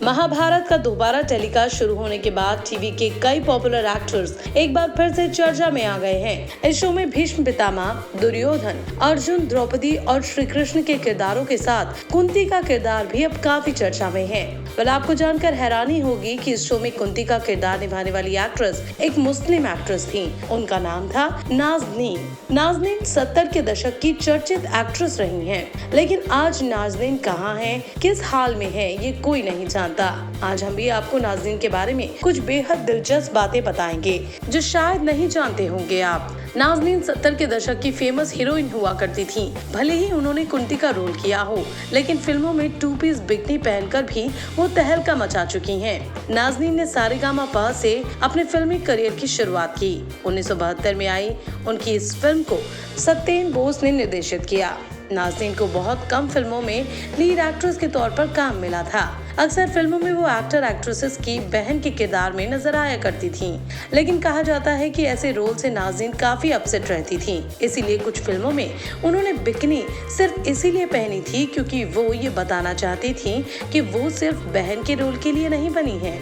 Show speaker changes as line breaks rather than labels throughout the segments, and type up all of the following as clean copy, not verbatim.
महाभारत का दोबारा टेलीकास्ट शुरू होने के बाद टीवी के कई पॉपुलर एक्टर्स एक बार फिर से चर्चा में आ गए हैं। इस शो में भीष्म पितामह, दुर्योधन, अर्जुन, द्रौपदी और श्री कृष्ण के किरदारों के साथ कुंती का किरदार भी अब काफी चर्चा में है। वेल, आपको जानकर हैरानी होगी कि इस शो में कुंती का किरदार निभाने वाली एक्ट्रेस एक मुस्लिम एक्ट्रेस थी। उनका नाम था नाज़नीन। नाज़नीन 70 के दशक की चर्चित एक्ट्रेस रही हैं। लेकिन आज नाज़नीन कहाँ है, किस हाल में है, ये कोई नहीं जानता। आज हम भी आपको नाज़नीन के बारे में कुछ बेहद दिलचस्प बातें बताएंगे जो शायद नहीं जानते होंगे आप। नाज़नीन 70 के दशक की फेमस हीरोइन हुआ करती थी। भले ही उन्होंने कुंती का रोल किया हो, लेकिन फिल्मों में 2 पीस बिकनी पहनकर भी वो तहलका मचा चुकी हैं। नाज़नीन ने सारेगामापा से अपने फिल्मी करियर की शुरुआत की। 1972 में आई उनकी इस फिल्म को सत्येन बोस ने निर्देशित किया। नाज़नीन को बहुत कम फिल्मों में लीड एक्ट्रेस के तौर पर काम मिला था। अक्सर फिल्मों में वो एक्टर एक्ट्रेसेस की बहन के किरदार में नजर आया करती थीं। लेकिन कहा जाता है कि ऐसे रोल से नाज़नीन काफी अपसेट रहती थीं। इसीलिए कुछ फिल्मों में उन्होंने बिकनी सिर्फ इसीलिए पहनी थी क्योंकि वो ये बताना चाहती थीं कि वो सिर्फ बहन के रोल के लिए नहीं बनी है।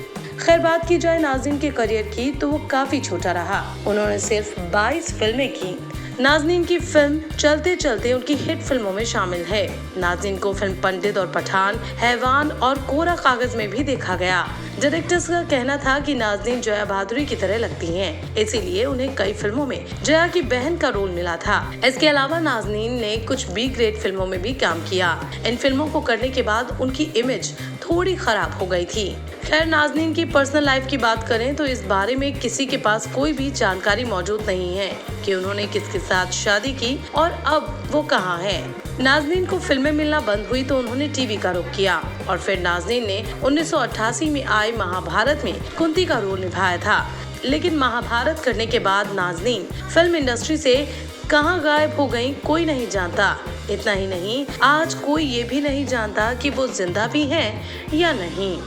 खैर, बात की जाए नाज़नीन के करियर की तो वो काफी छोटा रहा। उन्होंने सिर्फ 22 फिल्में की। नाज़नीन की फिल्म चलते चलते उनकी हिट फिल्मों में शामिल है। नाज़नीन को फिल्म पंडित और पठान, हैवान और कोरा कागज में भी देखा गया। डायरेक्टर्स का कहना था कि नाज़नीन जया भादुरी की तरह लगती हैं, इसीलिए उन्हें कई फिल्मों में जया की बहन का रोल मिला था। इसके अलावा नाज़नीन ने कुछ बी ग्रेड फिल्मों में भी काम किया। इन फिल्मों को करने के बाद उनकी इमेज थोड़ी खराब हो गई थी। खैर, नाज़नीन की पर्सनल लाइफ की बात करें तो इस बारे में किसी के पास कोई भी जानकारी मौजूद नहीं है कि उन्होंने किसके साथ शादी की और अब वो कहाँ है। नाज़नीन को फिल्में मिलना बंद हुई तो उन्होंने टीवी का रुख किया और फिर नाज़नीन ने 1988 में आए महाभारत में कुंती का रोल निभाया था। लेकिन महाभारत करने के बाद नाज़नीन फिल्म इंडस्ट्री से कहाँ गायब हो गयी कोई नहीं जानता। इतना ही नहीं, आज कोई ये भी नहीं जानता कि वो जिंदा भी हैं या नहीं।